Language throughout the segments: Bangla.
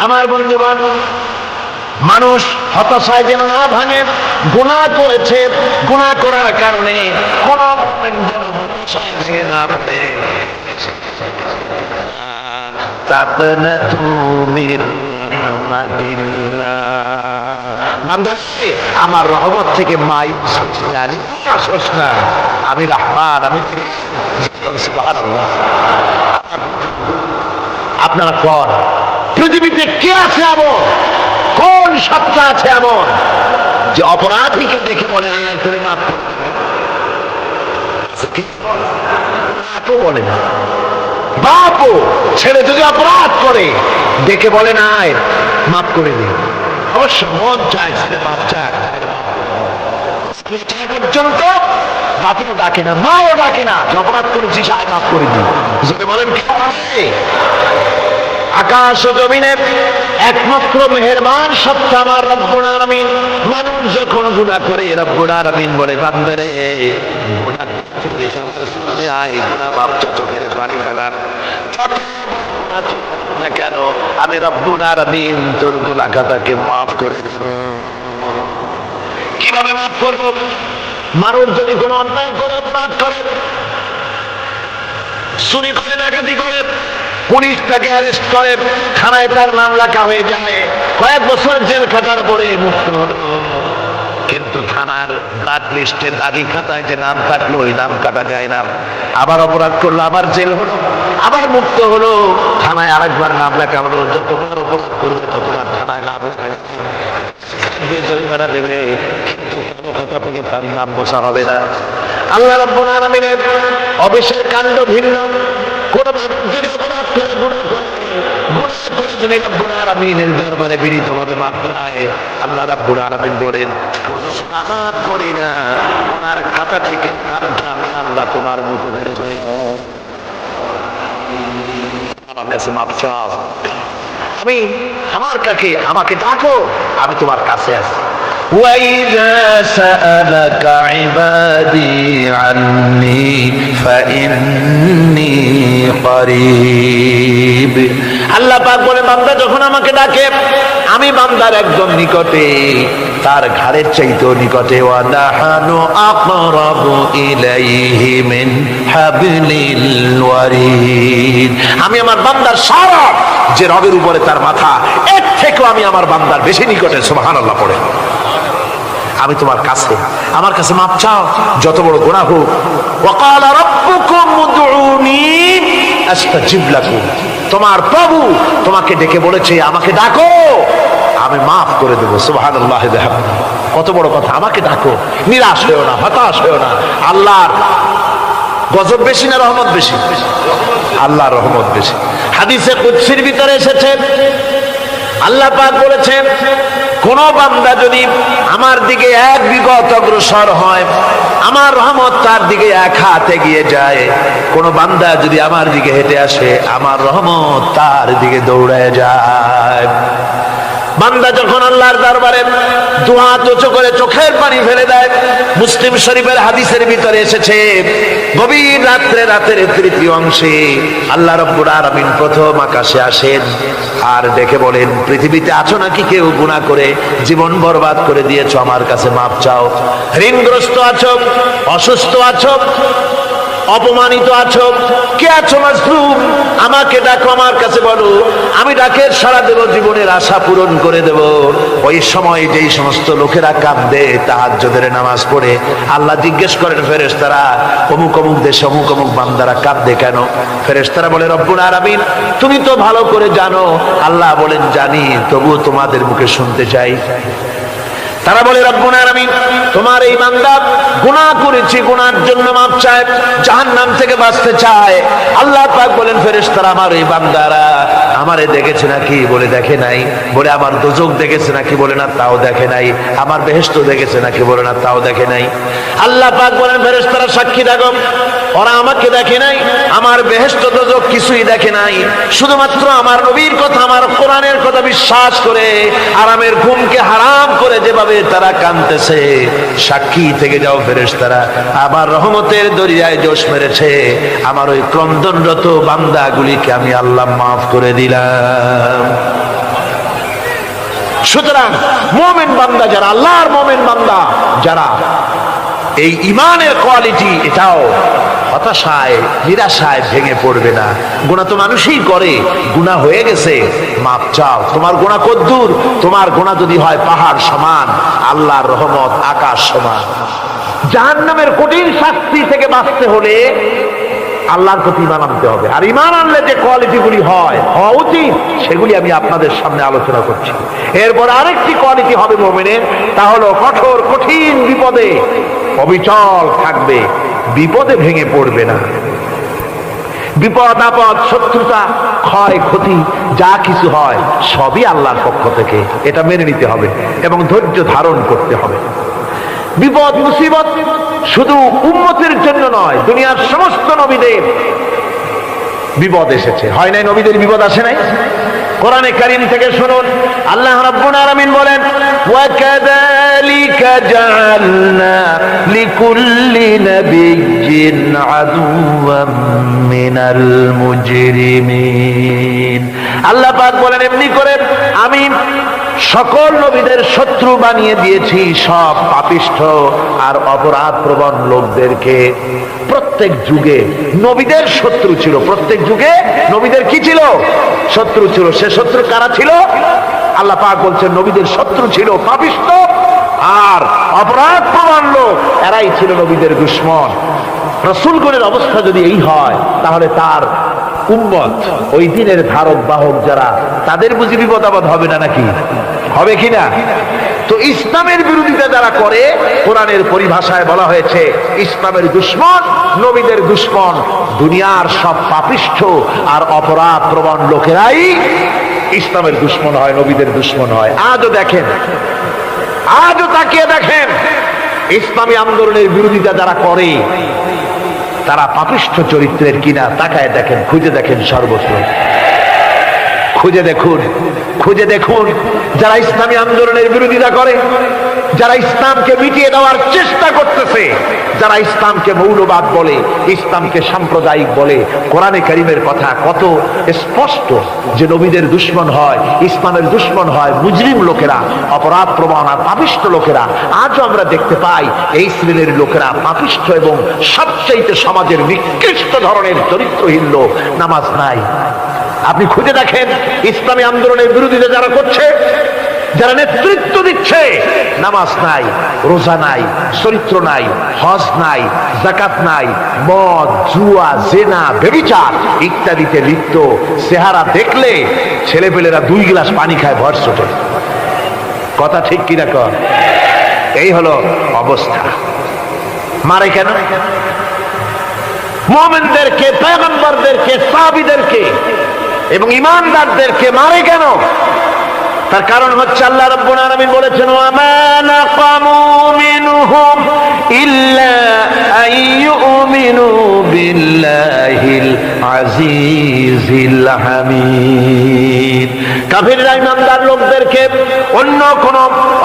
আমার বন্ধুগণ, মানুষ হতাশায় যেন না ভাঙে। গুনাহ করেছে, গুনাহ করার কারণে কোন আমার রহমত থেকে মাই জানি না, আমি রহমান, আমি আপনারা কোন পৃথিবীতে কে আছে এমন, কোন সত্তা আছে এমন যে অপরাধীকে দেখে বলে তুমি মাফ বলে না? বাপও ছেলে যদি অপরাধ করে দেখে বলে না মাফ করে দিন, অবশ্য মন চায় ছেলে মাফ চায় পর্যন্ত বাপও ডাকে না, মাও ডাকে না, অপরাধ করেছি সাহেব মাফ করে দিন। যদি বলেন আকাশ ও জমিনে একমাত্র মেহেরবান সত্তা আমার রব্বুল আলামিন। মানুষ যখন গুনাহ করে রব্বুল আলামিন বলে বান্দারে গুনাহ চোখের পানি ফেলার না কেন, আমি রব্বুল আলামিন তোর গুনাহ খাতাকে মাফ করে দেব। কিভাবে মাফ করব? মানুষ যদি কোনো অন্যায় করে অপরাধ করে, চুরি করে, ডাকাতি করে, পুলিশ তাকে অ্যারেস্ট করে, থানায় তার নাম লেখা হয়ে যায়, কয়েক বছর জেল খাটার পরে মুক্ত হলো। কিন্তু থানার ব্ল্যাক লিস্টে দাগি খাতায় যে নাম কাটলো ওই নাম কাটা যায় না। আবার অপরাধ করলো, আবার জেল হলো, আবার মুক্ত হলো, থানায় আরেকবার নাম লেখা হলো। যতবার অপরাধ করবে ততবার থানায় নাম জরিমানা দেবে, তার নাম বসা হবে না। আল্লাহ রাব্বুল আলামিনের অবিশ্বাসের কাণ্ড ভিন্ন। কোন দরবারে বিনীতভাবে মাফ চায়, আল্লাহ রাব্বুল আলামিন বলেন গুনাহ করি না, ওনার খাতা থেকে আল্লাহ তোমার মুখে ধরে আমার কাছে মাফ চাও। আমি আমার কাছে, আমাকে ডাকো, আমি তোমার কাছে আছি। وَإِذَا سَأَلَكَ عِبَادِي عَنِّي فَإِنِّي قَرِيبٌ। আল্লাহ পাক বলে বান্দা যখন আমাকে ডাকে আমি বান্দার একদম নিকটে, তার ঘাড়ের চাইতেও নিকটে। وَنَحْنُ أَقْرَبُ إِلَيْهِ مِنْ حَبْلِ الْوَرِيدِ। আমি আমার বান্দার সারা যে রগের উপরে তার মাথা, এর থেকেও আমি আমার বান্দার বেশি নিকটে। সুবহানাল্লাহ পড়ে। আমি তোমার কাছে, আমার কাছে মাপ চাও, যত বড় গুনাহ হোক। وَقَالَ رَبُّكُمْ উদউনি আস্তাজিব লাকুম। তোমার প্রভু তোমাকে ডেকে বলেছে আমাকে ডাকো, আমি মাফ করে দেব। সুবহানাল্লাহ। কত বড় কথা, আমাকে ডাকো, নিরাশ হয়েও না, হতাশ হয়েও না। আল্লাহর গজব বেশি না রহমত বেশি? আল্লাহর রহমত বেশি। হাদিসে কুদসির ভিতরে এসেছে আল্লাহ পাক বলেছেন কোন বান্দা যদি আমার দিকে এক বিগত অগ্রসর হয়, আমার রহমত তার দিকে এক হাত এগিয়ে যায়। কোন বান্দা যদি আমার দিকে হেঁটে আসে, আমার রহমত তার দিকে দৌড়ে যায়। বান্দা যখন আল্লাহর দরবারে দুহাত উঁচু করে চোখের পানি ফেলে দেয়, মুসলিম শরীফের হাদিসের ভিতরে এসেছে গভীর রাত্রে, রাতের তৃতীয় অংশে আল্লাহ রাব্বুল আলামিন প্রথম আকাশে আসেন আর ডেকে বলেন পৃথিবীতে আছো নাকি কেউ গুনাহ করে জীবন বরবাদ করে দিয়েছো, আমার কাছে মাপ চাও। ঋণগ্রস্ত আছো, অসুস্থ আছো, অপমানিত আছো, কে আছো মাজলুম, আমাকে ডাকো, আমার কাছে বলো, আমি ডাকের সাড়া দেব, জীবনের আশা পূরণ করে দেব। ওই সময় যেই সমস্ত লোকেরা কাঁদে তাহাজ্জুদের নামাজ পড়ে, আল্লাহ জিজ্ঞেস করেন ফেরেশতারা অমুক অমুক দেশে অমুক অমুক বান্দারা কাঁদে কেন? ফেরেশতারা বলে রব্বুল আলামিন তুমি তো ভালো করে জানো। আল্লাহ বলেন জানি, তবুও তোমাদের মুখে শুনতে চাই। তারা বলে রব্বুল আলামিন তোমার এই বান্দা গুনাহ করেছে, গুনার জন্য মাপ চায়, জাহান্নাম থেকে বাঁচতে চায়। আল্লাহ পাক বলেন ফেরেশতারা আমার এই বান্দারা আমারে দেখেছে নাকি? বলে দেখে নাই। বলে আমার দোজখ দেখেছে নাকি? বলে না, তাও দেখে নাই। আমার বেহেশত দেখেছে নাকি? বলে না, তাও দেখে নাই। আল্লাহ পাক বলেন ফেরেশতারা সাক্ষী থাকো, ওরা আমাকে দেখে নাই, আমার বেহেশত দোজখ কিছুই দেখে নাই, শুধুমাত্র আমার নবীর কথা, আমার কোরআনের কথা বিশ্বাস করে আরামের ঘুমকে হারাম করে যেভাবে তারা কাঁদতেছে, সাক্ষী থেকে যাও ফেরেশতারা আমার রহমতের দরিয়ায় জোশ মেরেছে, আমার ওই ক্রন্দনরত বান্দাগুলিকে আমি আল্লাহ মাফ করে দিলাম। সুতরাং মুমিন বান্দা যারা, আল্লাহর মুমিন বান্দা যারা, এই ইমানের কোয়ালিটি, এটাও হতাশায় নিরাশায় ভেঙে পড়বে না। গুনাহ তো মানুষই করে, গুনাহ হয়ে গেছে, মাপ চাও। তোমার গুনাহ কদ্দুর? তোমার গুনাহ যদি হয় পাহাড় সমান, আল্লাহর রহমত আকাশ সমান। জাহান্নামের কঠিন শাস্তি থেকে বাঁচতে হলে আল্লাহর প্রতি ঈমান আনতে হবে। আর ঈমান আনলে যে কোয়ালিটিগুলি হওয়া উচিত, সেগুলি আমি আপনাদের সামনে আলোচনা করছি। এরপর আরেকটি কোয়ালিটি হবে মুমিনের, তা হলো কঠোর কঠিন বিপদে অবিচল থাকবে, বিপদে ভেঙে পড়বে না। বিপদ আপদ, শত্রুতা, ক্ষয় ক্ষতি যা কিছু হয় সবই আল্লাহর পক্ষ থেকে, এটা মেনে নিতে হবে এবং ধৈর্য ধারণ করতে হবে। বিপদ মুসিবত শুধু উম্মতের জন্য নয়, দুনিয়ার সমস্ত নবীদের বিপদ এসেছে, হয় নাই? নবীদের বিপদ আসে নাই? কোরআনে কারীম থেকে শুনুন, আল্লাহ রাব্বুল আলামিন বলেন, ওয়া কাযালিকা জাআলনা লিকুল্লি নাবিয়্যিন আদুওয়াম মিনাল মুজরিমিন। আল্লাহ পাক বলেন, এমনি করে আমি সকল নবীদের শত্রু বানিয়ে দিয়েছি সব পাপিষ্ঠ আর অপরাধ প্রবণ লোকদেরকে। প্রত্যেক যুগে নবীদের শত্রু ছিল, প্রত্যেক যুগে নবীদের কি ছিল? শত্রু ছিল। সে শত্রু কারা ছিল? আল্লাহ পাক বলছেন নবীদের শত্রু ছিল পাপিষ্ঠ আর অপরাধ প্রবণ লোক, এরাই ছিল নবীদের দুশমন। রাসূলগণের অবস্থা যদি এই হয়, তাহলে তার উম্মত, ওই দিনের ধারক বাহক যারা, তাদের বুঝি বিপদ আপদ হবে না? নাকি হবে কিনা? তো ইসলামের বিরোধিতা যারা করে, কোরআনের পরিভাষায় বলা হয়েছে ইসলামের দুশমন, নবীদের দুশমন। দুনিয়ার সব পাপিষ্ঠ আর অপরাধ প্রবণ লোকেরাই ইসলামের দুশমন হয়, নবীদের দুশমন হয়। আজও দেখেন, আজও তাকিয়ে দেখেন, ইসলামী আন্দোলনের বিরোধিতা যারা করে তারা পাপিষ্ঠ চরিত্রের কিনা তাকায় দেখেন, খুঁজে দেখেন, সর্বত্র খুঁজে দেখুন, খুঁজে দেখুন। যারা ইসলামী আন্দোলনের বিরোধিতা করে, যারা ইসলামকে মিটিয়ে দেওয়ার চেষ্টা করতেছে, যারা ইসলামকে মৌলবাদ বলে, ইসলামকে সাম্প্রদায়িক বলে, কোরআনে কারীমের কথা কত স্পষ্ট যে নবীদের দুশমন হয়, ইসলামের দুশমন হয় মুজরিম লোকেরা, অপরাধ প্রবণ আর পাপিষ্ঠ লোকেরা। আজও আমরা দেখতে পাই এই শ্রেণীর লোকেরা পাপিষ্ঠ এবং সবচাইতে সমাজের নিকৃষ্ট ধরনের চরিত্রহীন লোক। নামাজ নাই। আপনি খুঁজে দেখেন ইসলামী আন্দোলনের বিরোধিতা যারা করছে, যারা নেতৃত্ব দিচ্ছে, নামাজ নাই, রোজা নাই, চরিত্র নাই, হজ নাই, যাকাত নাই, মদ, জুয়া, জেনা, ব্যভিচার ইত্যাদিতে লিপ্ত। চেহারা দেখলে ছেলেপেলেরা 2 গ্লাস পানি খায় ভর ছোটে। কথা ঠিক কিনা কর? এই হলো অবস্থা। মারে কেন? মুমিনদেরকে, পয়গম্বরদেরকে, সাহাবীদেরকে এবং ঈমানদারদেরকে মারে কেন? তার কারণ হচ্ছে আল্লাহ রাব্বুল আলামিন বলেছেন, ওয়া মা নাকামু মিনহুম ইল্লা আইয়ুমিনু বিল্লাহিল আজিজিল হামিদ। কাফিররা ঈমানদার লোকদেরকে অন্য কোন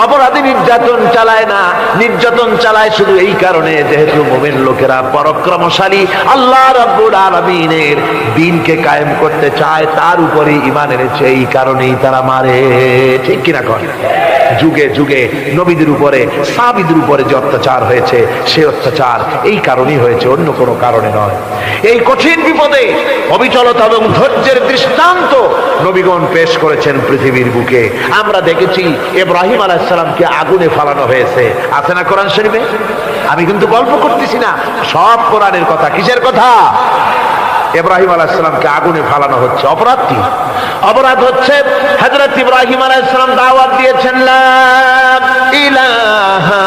অপরাধী নির্যাতন চালায় না, নির্যাতন চালায় শুধু এই কারণে যেহেতু মুমিন লোকেরা পরাক্রমশালী, আল্লাহ রাব্বুল আলামিনের দ্বীনকে কায়েম করতে চায়, তার উপরে ঈমান এনেছে, এই কারণেই তারা মারে। ঠিক কিনা কর? যুগে যুগে নবীদের উপরে, সাহাবীদের উপরে যে অত্যাচার হয়েছে, সে অত্যাচার এই কারণেই হয়েছে, অন্য কোনো কারণে নয়। এই কঠিন বিপদে অবিচলতা এবং ধৈর্যের দৃষ্টান্ত নবীগণ পেশ করেছেন পৃথিবীর বুকে। আমরা দেখেছি ইব্রাহিম আলাইহিস সালামকে আগুনে ফালানো হয়েছে, আছে না কোরআন শরীফে? আমি কিন্তু গল্প করতেছি না, সব কোরআনের কথা। কিসের কথা? ইব্রাহিম আলাইহিস সালামকে আগুনে ফালানো হচ্ছে। অপরাধ কি? অপরাধ হচ্ছে হযরত ইব্রাহিম আলাইহিস সালাম দাওয়াত দিয়েছেন, লা ইলাহা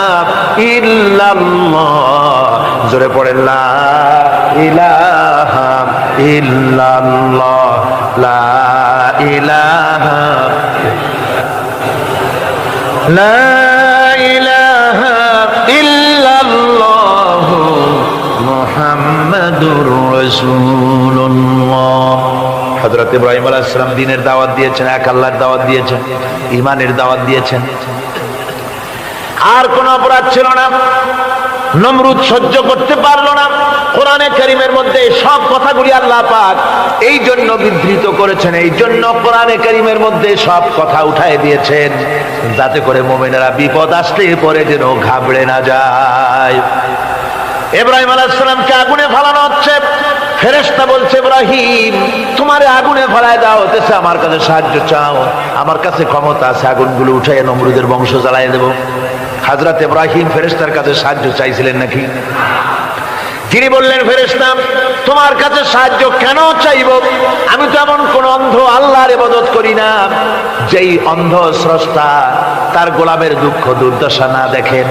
ইল্লাল্লাহ। জোরে পড়েন, লা ইলাহা ইল্লাল্লাহ, লা ইলাহা, লা ইলাহা ইল্লাল্লাহ মুহাম্মাদুর রাসূলুল্লাহ। হযরত ইব্রাহিম আলাইহিস সালাম দ্বীনের দাওয়াত দিয়েছেন, এক আল্লাহর দাওয়াত দিয়েছেন, ঈমানের দাওয়াত দিয়েছেন। আর কোন অপরাধ ছিল না। নমরুদ সহ্য করতে পারলো না, কোরআনে কারীমের মধ্যে সব কথাগুলি আল্লাহ পাক এই জন্য বিধৃত করেছেন, এই জন্য কোরআনে কারীমের মধ্যে সব কথা উঠায় দিয়েছেন, যাতে করে মুমিনেরা বিপদ আসলে পরে যেন ঘাবড়ে না যায়। ইব্রাহিম আলাইহিস সালামকে আগুনে ফেলানো হচ্ছে, ফেরেশতা বলছে ইব্রাহিম তোমারে আগুনে ফেলায় দেওয়া হতেছে, আমার কাছে সাহায্য চাও, আমার কাছে ক্ষমতা আছে, আগুনগুলো উঠায় নমরুদের বংশ জ্বালায় দেব। হযরত ইব্রাহিম ফেরেশতার কাছে সাহায্য চাইছিলেন নাকি? তিনি বললেন ফেরেশতা তোমার কাছে সাহায্য কেন চাইব, আমি তো এমন কোন অন্ধ আল্লাহর ইবাদত করি না যেই অন্ধ স্রষ্টা তার গোলামের দুঃখ দুর্দশা না দেখেন,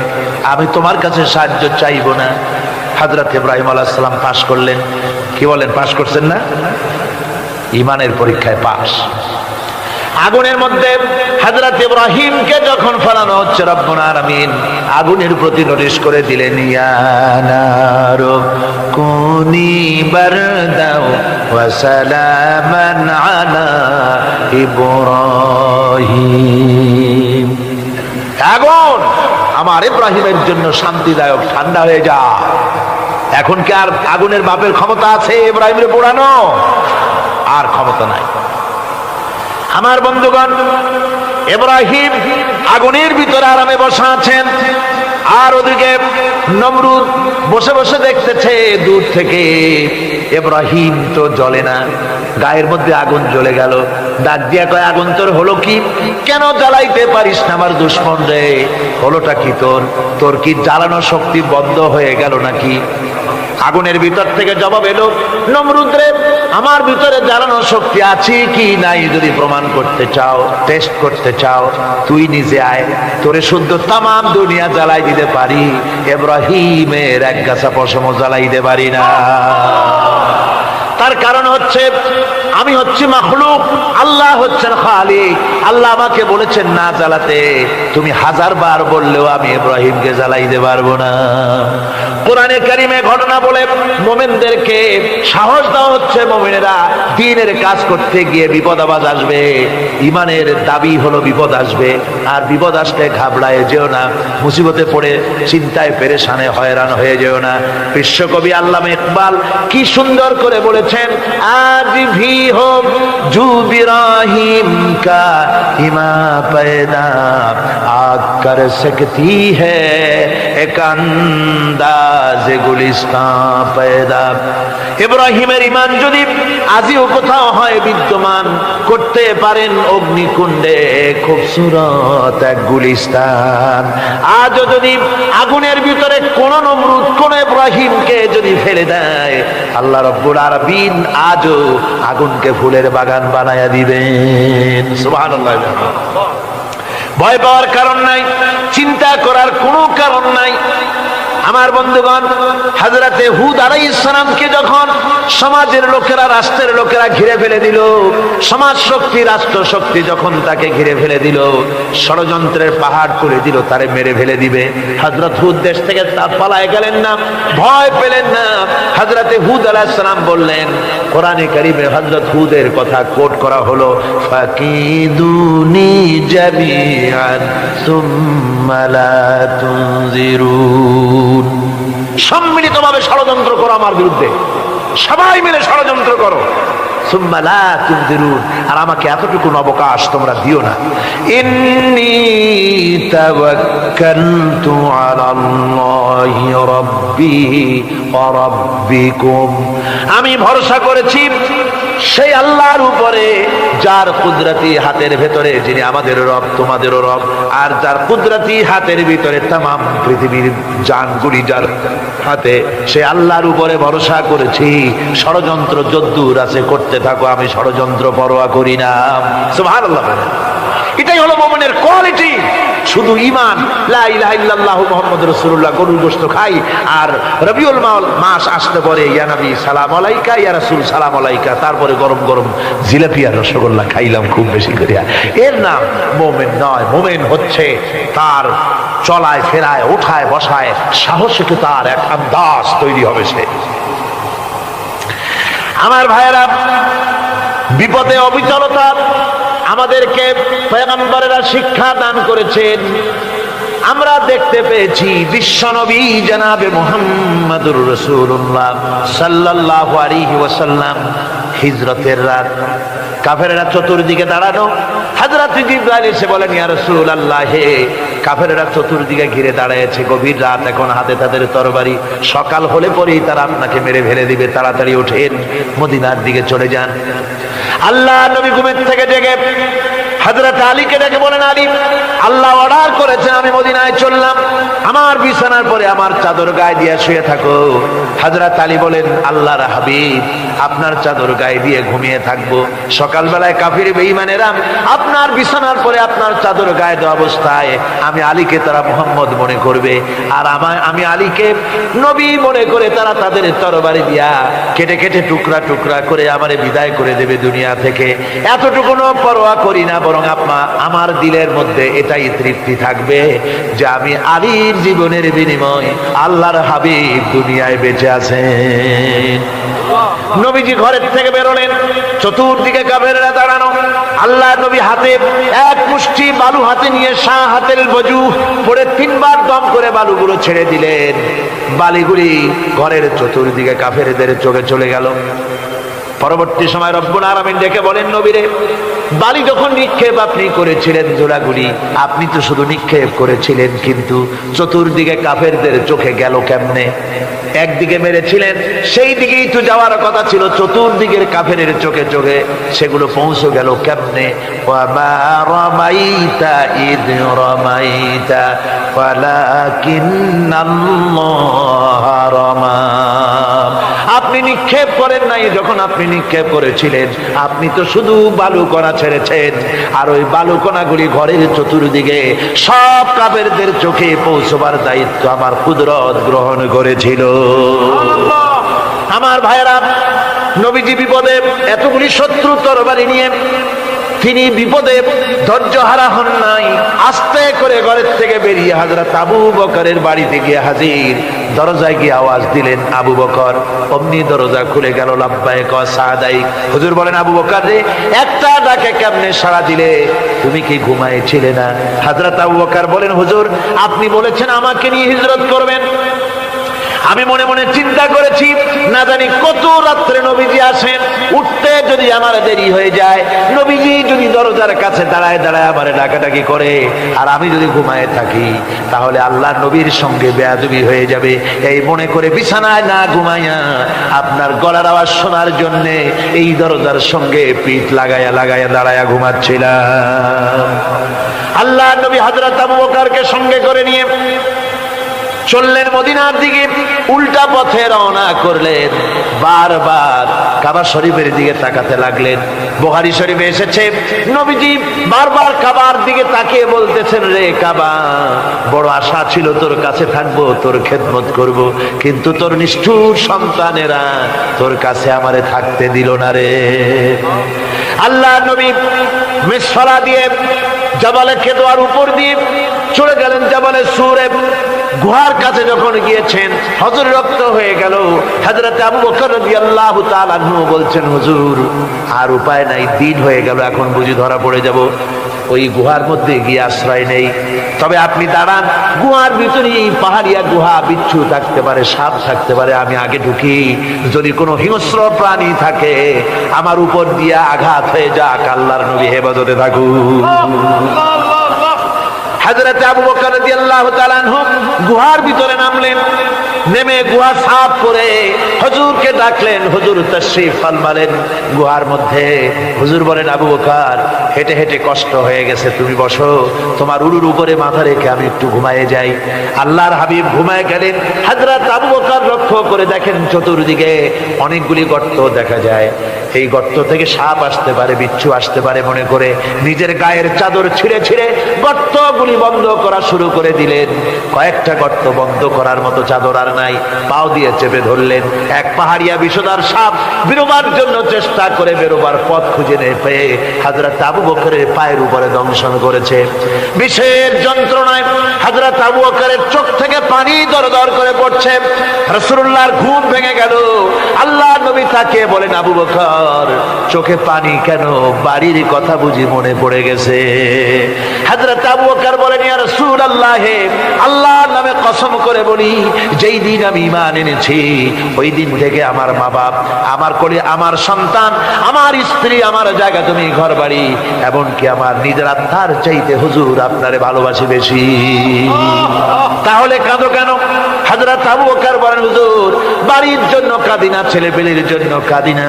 আমি তোমার কাছে সাহায্য চাইব না। হযরত ইব্রাহিম আলাইহিস সালাম পাশ করলেন। কি বলেন, পাশ করছেন না? ঈমানের পরীক্ষায় পাশ। আগুনের মধ্যে হযরত ইব্রাহিমকে যখন ফেলানো হচ্ছে, রব্বুল আলামিন আগুনের প্রতি নোটিশ করে দিলেন, ইয়া নারু কুনি বারদাও ওয়া সালামান আলা ইব্রাহিম। আগুন আমার ইব্রাহিমের জন্য শান্তিদায়ক, ঠান্ডা হয়ে যা। এখন কি আর আগুনের বাপের ক্ষমতা আছে ইব্রাহিমের পোড়ানো? আর ক্ষমতা নাই। আমার বন্ধুগণ, ইব্রাহিম আগুনের ভিতরে আরামে বসা আছেন, আর ওদিকে নমরুদ বসে বসে দেখতেছে দূর থেকে। ইব্রাহিম তো জ্বলে না, গায়ের মধ্যে আগুন জ্বলে গেল। ডাক দিয়া কয়, আগুন তোর হলো কি? কেন জ্বালাইতে পারিস না আমার দুশমন রে? হলোটা কি তোর? তোর কি জ্বালানো শক্তি বন্ধ হয়ে গেল নাকি? আগুনের ভিতর থেকে জবাব এলো, নমরুদ রে আমার ভিতরে জ্বালানো শক্তি আছে কি নাই যদি প্রমাণ করতে চাও, টেস্ট করতে চাও, তুই নিজে আয়, তোরে শুদ্ধ তামাম দুনিয়া জ্বালাই দিতে পারি, ইব্রাহিমের এক গাছা পশমও জ্বালাই দিতে পারি না। তার কারণ হচ্ছে আমি হচ্ছি মাখলুক, আল্লাহ হচ্ছেন খালিক। আল্লাহ আমাকে বলেছেন না জ্বালাতে, তুমি হাজার বার বললেও আমি ইব্রাহিমকে জ্বালাইতে পারবো না। কোরআনে কারিমে ঘটনা বলে মুমিনদেরকে সাহস দেওয়া হচ্ছে, মুমিনেরা দ্বীনের কাজ করতে গিয়ে বিপদ আবাজ আসবে, ঈমানের দাবি হলো বিপদ আসবে, আর বিপদ আসলে ঘাবড়ায় যেও না, মুসিবতে পড়ে চিন্তায় পেরেশানে হয়রান হয়ে যেও না। বিশ্বকবি আল্লামা ইকবাল কি সুন্দর করে বলেছেন, আজ ভি হো জু ইব্রাহিম কা ইমা पैदा आग कर सकती है एक अंदाज गुलिस्तान पैदा। ইব্রাহিমের ঈমান যদি আজিও কোথাও হয় বিদ্যমান, করতে পারেন অগ্নিকুণ্ডে খুবসুরত এক গুলিস্তান। আজও যদি আগুনের ভিতরে কোন নমরুদ কোন ইব্রাহিমকে যদি ফেলে দেয়, আল্লাহ রাব্বুল আলামিন আজও আগুনকে ফুলের বাগান বানায়া দিবেন। সুবহানাল্লাহ। ভয় পাওয়ার কারণ নাই, চিন্তা করার কোনো কারণ নাই। আমার বন্ধুগণ, হযরতে হুদ আলাইহিস সালামকে যখন সমাজের লোকেরা, রাষ্ট্রের লোকেরা ঘিরে ফেলে দিল, সমাজ শক্তি, রাষ্ট্র শক্তি যখন তাকে ঘিরে ফেলে দিল, ষড়যন্ত্রের পাহাড় করে দিল, তারে মেরে ফেলে দিবে, হযরত হুদ দেশ থেকে পালায় গেলেন না, ভয় পেলেন না। হযরতে হুদ আলাইহিস সালাম বললেন, কোরআনে কারীমে হযরত হুদের কথা কোট করা হলো, ফাকিদুনি জামিআন সুম্মা লা তুনজিরুন। সম্মিলিতভাবে ষড়যন্ত্র করো আমার বিরুদ্ধে, সবাই মিলে ষড়যন্ত্র করো, সুম্মা লা তুনজিরুন, আর আমাকে এতটুকু অবকাশ তোমরা দিও না। ইন্নী তাওয়াক্কালতু আলাল্লাহি রাব্বি ওয়া রাব্বিকুম, আমি ভরসা করেছি সেই আল্লাহর উপরে যার কুদরতি হাতের ভেতরে, যিনি আমাদের রব তোমাদেরও রব, আর যার কুদরতি হাতের ভিতরে তামাম পৃথিবীর জানগুলি যার হাতে, সে আল্লাহর উপরে ভরসা করেছি। ষড়যন্ত্র যদ্দূর আছে করতে থাকো, আমি ষড়যন্ত্র পরোয়া করি না। সুবহানাল্লাহ। এটাই হলো মুমিনের কোয়ালিটি। শুধু ঈমান, লা ইলাহা ইল্লাল্লাহু মুহাম্মাদুর রাসূলুল্লাহ, গরুর গোশত খাই, আর রবিউল মাস আসতে পরে ইয়া নবী সালাম আলাইকা, ইয়া রাসূল সালাম আলাইকা, তারপরে গরম গরম জিলাপি আর রসগোল্লা খাইলাম খুব বেশি করিয়া, এর নাম মুমিন নয়। মুমিন হচ্ছে তার চলায় ফেরায়, উঠায় বসায় সাহসিকতার তার এক আন্দাজ তৈরি হবে সে। আমার ভাইয়েরা, বিপদে অবিচলতা আমাদেরকে পয়গম্বরেরা শিক্ষা দান করেছেন। আমরা দেখতে পেয়েছি বিশ্বনবী জনাবে মুহাম্মদুর রাসূলুল্লাহ সাল্লাল্লাহু আলাইহি ওয়াসাল্লাম হিজরতের রাত, কাফেররা চতুর্দিকে দাঁড়ানো। হযরত জিবরাইল এসে বলেন, ইয়া রাসূলুল্লাহ, হে কাফেররা চতুর্দিকে ঘিরে দাঁড়িয়েছে, গভীর রাত, এখন হাতে তাদের তরবারি, সকাল হলে পরেই তারা আপনাকে মেরে ফেলে দিবে, তাড়াতাড়ি ওঠেন, মদিনার দিকে চলে যান। আল্লাহ নবী ঘুমের থেকে জেগে হযরত আলীকে ডেকে বলেন, আলী, আল্লাহ অর্ডার করেছে আমি মদিনায় চললাম, আমার বিছানার পরে আমার চাদর গায়ে দিয়ে শুয়ে থাকো। হযরত আলী বলেন, আল্লাহর হাবিব, আপনার চাদর গায়ে দিয়ে ঘুমিয়ে থাকবো, সকালবেলায় কাফির বেঈমানেরা আপনার বিছানার পরে আপনার চাদর গায়ে দেওয়া অবস্থায় আমি আলীকে তারা মুহাম্মদ মনে করবে, আর আমি আলীকে নবী মনে করে তারা তাদের তরবারি দিয়া কেটে কেটে টুকরা টুকরা করে আমারে বিদায় করে দেবে দুনিয়া থেকে। এতটুকুনো পরোয়া করি না, বরং আমার দিলের মধ্যে এটাই তৃপ্তি থাকবে যে আমি আলীর জীবনের বিনিময় আল্লাহর হাবিব দুনিয়ায় বেঁচে আছেন। নবীজি ঘরের থেকে বেরোলেন, চতুর্দিকে কাফেররা দাঁড়ানো। আল্লাহ নবী হাতে এক মুষ্টি বালু হাতে নিয়ে শাহাতেল বজু পড়ে তিনবার দম করে বালুগুলো ছেড়ে দিলেন। বালিগুলি ঘরের চতুর্দিকে কাফেরদের চোখে চলে গেল। পরবর্তী সময় রব্বুল আলামিন ডেকে বলেন, নবীরে, বালি যখন নিক্ষেপ আপনি করেছিলেন জোড়াগুলি, আপনি তো শুধু নিক্ষেপ করেছিলেন, কিন্তু চতুর্দিকে কাফেরদের চোখে গেল কেমনে? একদিকে মেরেছিলেন, সেই দিকেই তো যাওয়ার কথা ছিল, চতুর্দিকের কাফেরের চোখে চোখে সেগুলো পৌঁছে গেল কেমনে? ওয়ামা রামাইতা ইদ রামাইতা ওয়ালাকিন্নাল্লাহ রামা। আপনি নিক্ষেপ করেন নাই, যখন আপনি নিক্ষেপ করেছিলেন আপনি তো শুধু বালুকণা ছেড়েছেন, আর ওই বালুকণাগুলি ঘরের চতুর্দিকে সব কাফেরদের চোখে পৌঁছবার দায়িত্ব আমার কুদরত গ্রহণ করেছিল। আমার ভাইরা, নবীজি বিপদে, এতগুলি শত্রু তরবারি নিয়ে তিনি বিপদে ধৈর্য হারা হন নাই, আস্তে করে ঘরের থেকে বেরিয়ে হযরত আবু বকরের বাড়িতে গিয়ে হাজির। দরজায় গিয়ে আওয়াজ দিলেন, আবু বকর। অমনি দরজা খুলে গেল, লাব্বাইক ওয়া সাদাইক। হুজুর বলেন, আবু বকর রে, একটা ডাকে কেমনে সাড়া দিলে? তুমি কি ঘুমাইছিলে না? হযরত আবু বকর বলেন, হুজুর, আপনি বলেছেন আমাকে নিয়ে হিজরত করবেন, আমি মনে মনে চিন্তা করেছি, না জানি কত রাত্রে নবীজি আসেন, উঠতে যদি আমার দেরি হয়ে যায়, নবীজি যদি দরজার কাছে দাঁড়ায় দাঁড়ায় আমারে ডাকাডাকি করে, আর আমি যদি ঘুমায় থাকি, তাহলে আল্লাহ নবীর সঙ্গে বেয়াদবি হয়ে যাবে। এই মনে করে বিছানায় না ঘুমাইয়া আপনার গলার আওয়াজ শোনার জন্য এই দরজার সঙ্গে পিঠ লাগাইয়া লাগাইয়া দাঁড়ায়া ঘুমাচ্ছিলাম। আল্লাহ নবী হযরত আবু বকরকে সঙ্গে করে নিয়ে চললেন মদিনার দিকে, উল্টা পথে রওনা করলেন। বারবার কাবা শরীফের দিকে তাকাতে লাগলেন। বুখারী শরীফে এসেছে, নবীজি বারবার কাবার দিকে তাকিয়ে বলতেছেন, রে কাবা, বড় আশা ছিল তোর কাছে থাকবো, তোর খেদমত করব, কিন্তু তোর নিষ্ঠুর সন্তানেরা তোর কাছে আমারে থাকতে দিল না রে। আল্লাহ নবী মিসফালা দিয়ে জাবালে কেদোয়ার উপর দিয়ে চলে গেলেন জাবালে সুরে। গুহার কাছে যখন গিয়েছেন, হযরত রক্ত হয়ে গেল। হযরত আবু বকর রাদিয়াল্লাহু তাআলা আনহু বলছেন, হুজুর, আর উপায় নাই, দিন হয়ে গেল, এখন বুঝি ধরা পড়ে যাব, ওই গুহার মধ্যে গিয়ে আশ্রয় নেই। তবে আপনি দাঁড়ান, গুহার ভিতরে পাহাড়িয়া গুহা, বিচ্ছু থাকতে পারে, সাপ থাকতে পারে, আমি আগে ঢুকি, যদি কোনো হিংস্র প্রাণী থাকে আমার উপর দিয়া আঘাত হয়ে যাক, আল্লাহর নবী হেফাজতে থাকুন। হযরত আবু বকর রাদিয়াল্লাহু তাআলা আনহু গুহার ভিতরে নামলেন। নেমে গুহা সাফ করে হুজুরকে ডাকলেন। হুজুর তাশরীফ ফরমালেন গুহার মধ্যে। হুজুর বলেন, আবু বকর, হেঁটে হেঁটে কষ্ট হয়ে গেছে, তুমি বসো, তোমার উরুর উপরে মাথা রেখে আমি একটু ঘুমায়ে যাই। আল্লাহর হাবিব ঘুমায় গেলেন। হযরত আবু বকর লক্ষ্য করে দেখেন চতুর্দিকে অনেকগুলি গর্ত দেখা যায়। এই গর্ত থেকে সাপ আসতে পারে, বিচ্ছু আসতে পারে মনে করে নিজের গায়ের চাদর ছিঁড়ে ছিঁড়ে গর্তগুলি বন্ধ করা শুরু করে দিলেন। কয়েকটা গর্ত বন্ধ করার মতো চাদর আর নাই, পাও দিয়ে চেপে ধরলেন। এক পাহাড়িয়া বিষধর সাপ বেরোবার জন্য চেষ্টা করে বেরোবার পথ খুঁজে নিয়ে পেয়ে হযরত আবু বকরের পায়ের উপরে দংশন করেছে। বিষের যন্ত্রণায় হযরত আবু বকরের চোখ থেকে পানি দরদর করে পড়ছে। রাসূলুল্লাহর ঘুম ভেঙে গেল। আল্লাহর নবী তাকে বলেন, আবু বকর, চোখে পানি কেন? বাড়ির কথা বুঝি মনে পড়ে গেছে? হযরত আবু বকর বলেন, ইয়া রাসূলুল্লাহ, আল্লাহর নামে কসম করে বলি, যেই দিন আমি ঈমান এনেছি ওই দিন থেকে আমার মা বাপ, আমার কোলে আমার সন্তান, আমার স্ত্রী, আমার জায়গা তুমি ঘর বাড়ি, এমনকি আমার নিজের আত্মার চাইতে হুজুর আপনারে ভালোবাসি বেশি। তাহলে কাঁদো কেন? হযরত আবু বকর বলেন, হুজুর, বাড়ির জন্য কাঁদি না, ছেলে পেলের জন্য কাঁদি না,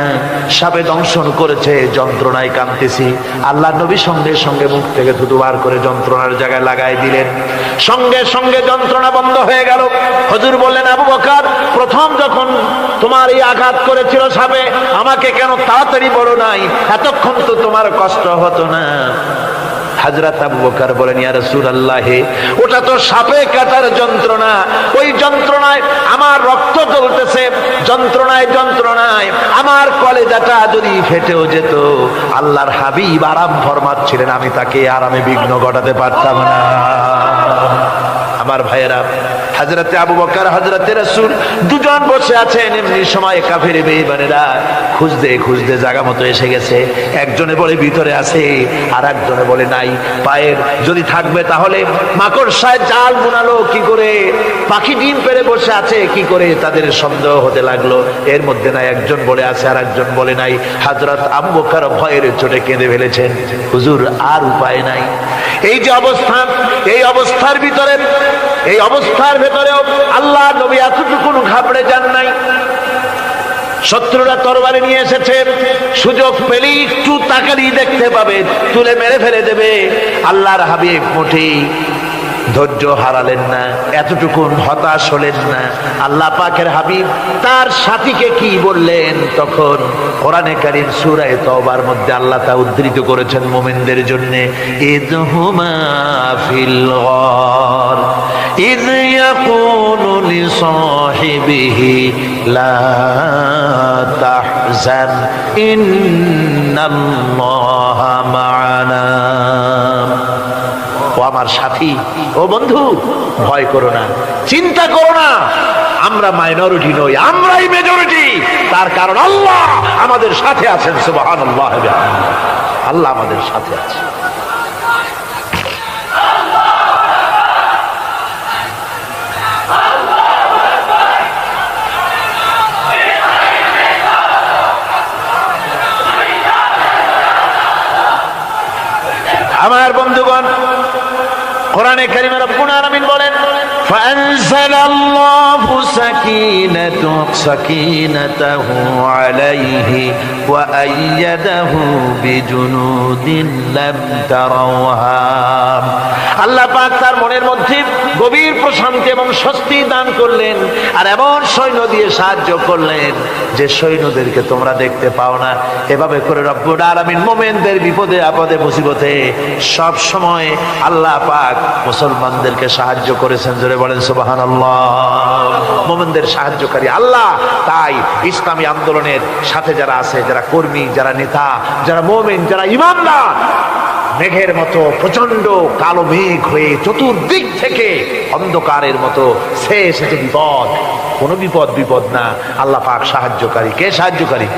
সাপে দংশন করেছে, যন্ত্রণায় কাঁদতেছি। আল্লাহ নবী সঙ্গে সঙ্গে মুখ থেকে থুতু বার করে যন্ত্রণার জায়গায় লাগাই দিলেন। সঙ্গে সঙ্গে যন্ত্রণা বন্ধ হয়ে গেল। হুজুর বললেন, আবু বকর, প্রথম যখন তোমার এই আঘাত করেছিল সাপে, আমাকে কেন তাড়াতাড়ি বলো নাই? এতক্ষণ তো তোমার কষ্ট হতো না। হযরত আবু বকর বলেন, ইয়া রাসূলুল্লাহ, ওটা তো সাপে কাটার যন্ত্রণা, ওই যন্ত্রণায় আমার রক্ত জ্বলতেছে, যন্ত্রণায় যন্ত্রণায় আমার কলেজাটা যদি ফেটেও যেত। আল্লাহর হাবিব আরাম ফরমাচ্ছিলেন, আমি তাকে আরামে বিঘ্ন ঘটাতে পারতাম না। আমার ভাইয়েরা, হযরতে আবু বকর, হযরতে রাসূল দুজন বসে আছেন। এমনি সময় কাফের বেঈমানেরা খুঁজতে খুঁজতে জায়গা মতো এসে গেছে। একজনে বলে ভিতরে আছে, আর একজনে বলে নাই। পায়ের যদি থাকবে তাহলে মাকড়সায় জাল বুনালো কি করে, পাখি ডিম পেড়ে বসে আছে কি করে, তাদের সন্দেহ হতে লাগলো। এর মধ্যে নাই একজন বলে আছে, আর একজন বলে নাই। হযরত আবু বকর ভয়ের চোটে কেঁদে ফেলেছেন, হুজুর আর উপায় নাই। এই যে অবস্থান, এই অবস্থার ভিতরে, এই অবস্থার ভেতরেও আল্লাহ নবী এতটুকু ঘাবড়ে যান নাই। শত্রুরা তরবারি নিয়ে এসেছে, সুযোগ পেলেই একটু তাকালি দেখতে পাবে, তুলে মেরে ফেলে দেবে। আল্লাহর হাবিব মোটেই ধৈর্য হারালেন না, এতটুকু হতাশ হলেন না। আল্লাহ পাকের হাবিব তার সাথীকে কি বললেন? তখন কোরআনে কারীম সূরা তাওবার মধ্যে আল্লাহ তা উদ্ধৃত করেছেন মুমিনদের জন্য, ইযহুমা ফিল গার ইয ইয়াকুলু লিসাহিবিহি লা তাহজান ইন্নাল্লাহা মা'ানা। ও আমার সাথী, ও বন্ধু, ভয় করো না, চিন্তা করো না, আমরা মাইনরিটি নই, আমরাই মেজরিটি। তার কারণ আল্লাহ আমাদের সাথে আছেন। সুবহানাল্লাহ, আল্লাহ আমাদের সাথে আছে। আমার বন্ধুগণ, কোরআনে কারীমে রব্বুল আলামিন বলেন, ফাআনজালাল্লাহু সাকিনাতাহু আলাইহি ওয়া আইয়াদাহু বিজুনুদিন লাম তারাওহা। আল্লাহ পাক তার মনের মধ্যে গভীর প্রশান্তি এবং স্বস্তি দান করলেন, আর এমন সৈন্য দিয়ে সাহায্য করলেন যে সৈন্যদেরকে তোমরা দেখতে পাও না। এভাবে করে রব্বুল আলামিন মুমিনদের বিপদে আপদে মুসিবতে সব সময় আল্লাহ পাক মুসলমানদেরকে সাহায্য করেছেন। জোরে বলেন সুবহানাল্লাহ। মুমিনদের সাহায্যকারী আল্লাহ। তাই ইসলামী আন্দোলনের সাথে যারা আছে, যারা কর্মী, যারা নেতা, যারা মুমিন, যারা ঈমানদার, মেঘের মতো প্রচন্ড কালো মেঘ হয়ে চতুর্দিক থেকে অন্ধকারের মতো সে এসেছে বিপদ। কোন বিপদ না, আল্লাহ পাক সাহায্যকারী। কে সাহায্যকারী?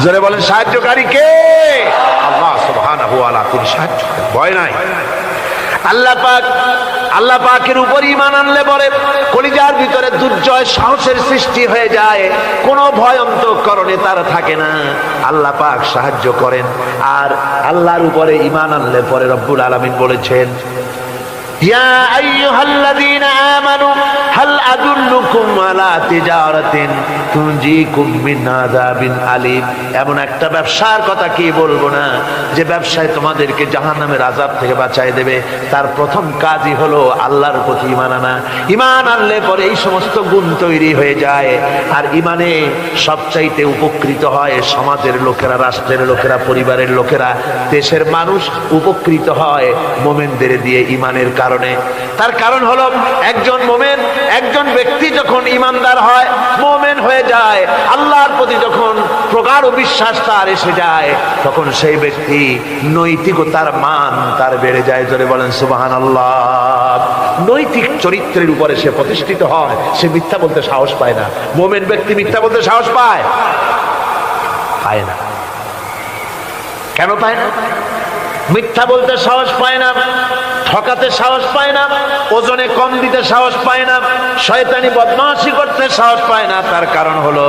জোরে বলেন, সাহায্যকারী কে? আল্লাহ সুবহানাহু ওয়া তাআলা, তিনি সাহায্যকারী, ভয় নাই। আল্লাহ পাকের উপর ঈমান আনলে পরে কলিজার ভিতরে দুর্জয় সাহসের সৃষ্টি হয়ে যায়, কোনো ভয় অন্তঃকরণে তার থাকে না। আল্লাহ পাক সাহায্য করেন। আর আল্লাহর উপরে ঈমান আনলে পরে রব্বুল আলামিন বলেছেন, ইয়া আইয়ুহাল্লাযীনা আমানু হাল আদুল্লুকুম আলা তিজারাতিন তুনজিকুম মিন আযাবিন আলীম। এমন একটা ব্যবসার কথা কি বলবো না, যে ব্যবসায় তোমাদেরকে জাহান্নামের আযাব থেকে বাঁচায় দেবে। তার প্রথম কাজই হলো আল্লাহর প্রতি ঈমান আনা। ঈমান আনলে পরে এই সমস্ত গুণ তৈরি হয়ে যায়। আর ঈমানে সবচাইতে উপকৃত হয় সমাজের লোকেরা, রাষ্ট্রের লোকেরা, পরিবারের লোকেরা, দেশের মানুষ উপকৃত হয় মুমিনদের দিয়ে ঈমানের কারণে। তার কারণ হলো একজন মুমিন, একজন ব্যক্তি যখন ইমানদার হয়, মুমিন হয়ে যায়, আল্লাহর প্রতি যখন প্রগাঢ় বিশ্বাস তার এসে যায়, তখন সেই ব্যক্তি নৈতিকতার মান তার বেড়ে যায়। জোরে বলেন সুবহানাল্লাহ। নৈতিক চরিত্রের উপরে সে প্রতিষ্ঠিত হয়, সে মিথ্যা বলতে সাহস পায় না। মুমিন ব্যক্তি মিথ্যা বলতে সাহস পায় না। কেন পায় না? মিথ্যা বলতে সাহস পায় না, ঠকাতে সাহস পায় না, ওজনে কম দিতে সাহস পায় না, শয়তানি বদমাশি করতে সাহস পায় না। তার কারণ হলো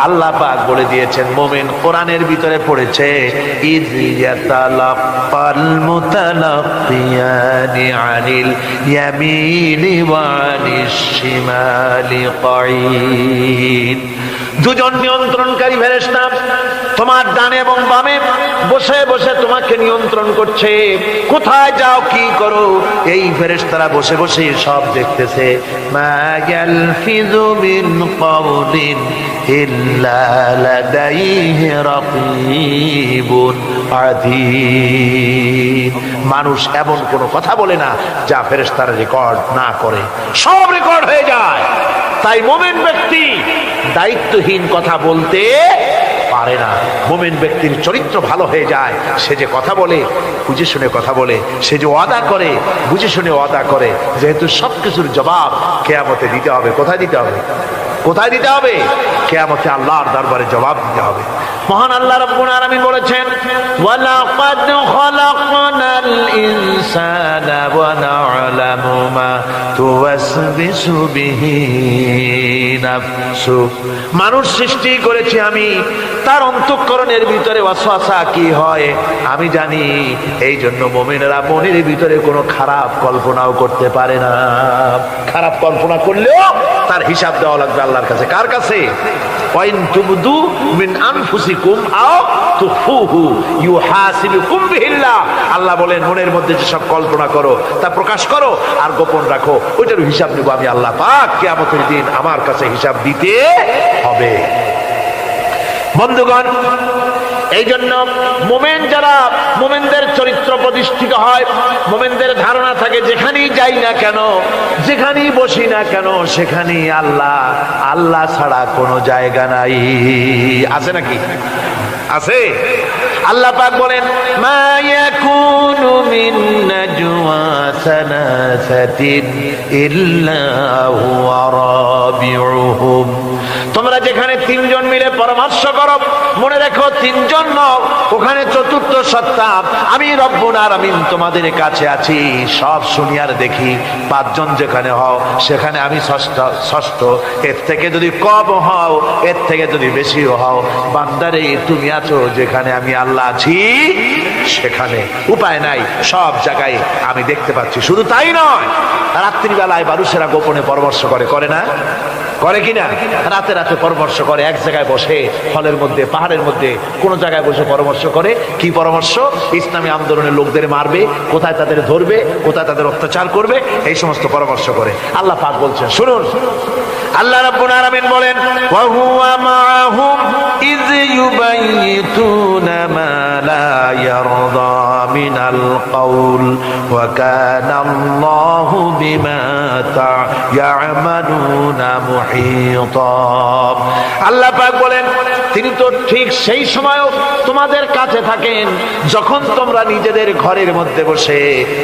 আল্লাহ পাক বলে দিয়েছেন, মুমিন কোরআনের ভিতরে পড়েছে, ইয ইয়াতালাক্কাল মুতালাক্কিয়ানি আনিল ইয়ামিনি ওয়া আনিশ শিমালি কাঈদ। দুজন নিয়ন্ত্রণকারী ফেরেশতা তোমার ডানে এবং বামে বসে বসে তোমাকে নিয়ন্ত্রণ করছে, কোথায় যাও কি করো এই ফেরেশতারা বসে বসে সব দেখতেছে। মা ইয়ালফিযু মিন কাওলিন ইল্লা লাদাইহি রাকীবুন আতীদ। মানুষ এমন কোন কথা বলে না যা ফেরেশতারা রেকর্ড না করে, সব রেকর্ড হয়ে যায়। তাই মুমিন ব্যক্তি দায়িত্বহীন কথা বলতে পারে না। মুমিন ব্যক্তির চরিত্র ভালো হয়ে যায়, সে যে কথা বলে বুঝে শুনে কথা বলে, সে যে ওয়াদা করে বুঝে শুনে ওয়াদা করে, যেহেতু সবকিছুর জবাব কিয়ামতে দিতে হবে। কোথায় দিতে হবে? কোথায় দিতে হবে? কিয়ামতে আল্লাহর দরবারে জবাব দিতে হবে। মহান আল্লাহ রাব্বুল আলামিন বলেছেন, ওয়ালাকাদ খালাকনাল ইনসানা ওয়া না'লামু মা তুওয়াসবিসু বিহি নাফসু। মানুষ সৃষ্টি করেছি আমি, তার অন্তঃকরণের ভিতরে ওয়াসওয়াসা কি হয় আমি জানি। এই জন্য মুমিনেরা মনের ভিতরে কোনো খারাপ কল্পনাও করতে পারে না। খারাপ কল্পনা করলেও তার হিসাব দেওয়া লাগবে আল্লাহর কাছে। কার কাছে? ওয়াইন তুবদু মিন আনফুসিকুম আও তুখফুহু ইউহাসিবুকুম বিহিল্লাহ। আল্লাহ বলেন, মনের মধ্যে যে সব কল্পনা করো তা প্রকাশ করো আর গোপন রাখো, ওইটার হিসাব নেব আমি আল্লাহ পাক। কিয়ামতের দিন আমার কাছে হিসাব দিতে হবে। বন্ধুগণ, এই জন্য মুমিন যারা, মুমিনদের চরিত্র প্রতিষ্ঠিত হয়, মুমিনদের ধারণা থাকে যেখানেই যাই না কেন, যেখানেই বসি না কেন, সেখানেই আল্লাহ, আল্লাহ ছাড়া কোনো জায়গা নাই। আছে নাকি? আছে। আল্লাহ পাক বলেন, মা ইয়াকুনু মিন নাজওয়া সালাসাতিন ইল্লা হুয়া রাবিউহুম। তোমরা যেখানে তিনজন মিলে পরামর্শ করো, মনে রেখো তিনজন নও, ওখানে চতুর্থ সত্তা আমি রব্বুল আলামিন তোমাদের কাছে আছি। সব শুনি আর দেখি, পাঁচজন যেখানে হও সেখানে আমি ষষ্ঠ। এর থেকে যদি কম হও, এর থেকে যদি বেশি হও, বান্দারে তুমি আছো যেখানে আমি আল্লাহ আছি সেখানে। উপায় নাই, সব জায়গায় আমি দেখতে পাচ্ছি। শুধু তাই নয়, রাত্রিবেলায় মানুষেরা গোপনে পরামর্শ করে, করে না? করে কিনা? রাতে রাতে পরামর্শ করে, এক জায়গায় বসে হলের মধ্যে, পাহাড়ের মধ্যে কোন জায়গায় বসে পরামর্শ করে। কি পরামর্শ? ইসলামী আন্দোলনের লোকদের মারবে, কোথায় তাদের ধরবে, কোথায় তাদের অত্যাচার করবে, এই সমস্ত পরামর্শ করে। আল্লাহ পাক বলছেন, শুনুন, আল্লাহ রাব্বুল আলামিন বলেন, ওয়া হুয়া মাআহুম ইয ইউবাইতুনা মা লা ইয়ারদা মিনাল কাউল ওয়া কানা আল্লাহু বিমা তা'মালুনা মুহিতা। আল্লাহ পাক বলেন, তিনি তো ঠিক সেই সময়ও তোমাদের কাছে থাকেন যখন তোমরা নিজেদের ঘরের মধ্যে বসে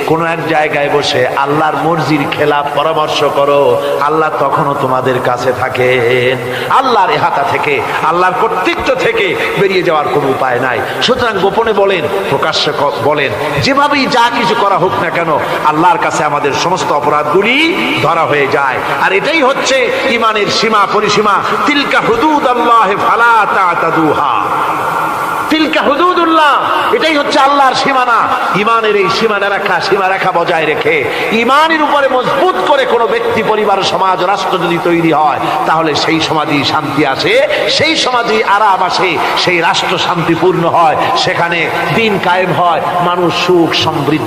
কোন এক জায়গায় বসে আল্লাহর মর্জির খেলাফ পরামর্শ করো, আল্লাহ তখনও তোমাদের কাছে থাকেন। আল্লাহর ইহাতা থেকে, আল্লাহর কর্তৃত্ব থেকে বেরিয়ে যাওয়ার কোনো উপায় নাই। সুতরাং গোপনে বলেন, প্রকাশ্যে বলেন, যেভাবেই যা কিছু করা হোক না কেন, আল্লাহর কাছে আমাদের সমস্ত অপরাধগুলি ধরা হয়ে যায়। আর এটাই হচ্ছে ঈমানের সীমা পরিসীমা। তিলকা হুদুদাল্লাহ ফালা তা'তাদুহা। তিলকা হুদুদুল্লাহ, এটাই হচ্ছে আল্লাহর সীমানা। ঈমানের এই সীমারেখা বজায় রেখে ঈমানের উপরে মজবুত করে কোনো ব্যক্তি, পরিবার, সমাজ, রাষ্ট্র যদি তৈরি হয়, তাহলে সেই সমাজেই শান্তি আসে, সেই সমাজেই আরাম আসে, সেই রাষ্ট্র শান্তিপূর্ণ হয়, সেখানে দিন কায়েম হয়, মানুষ সুখ সমৃদ্ধি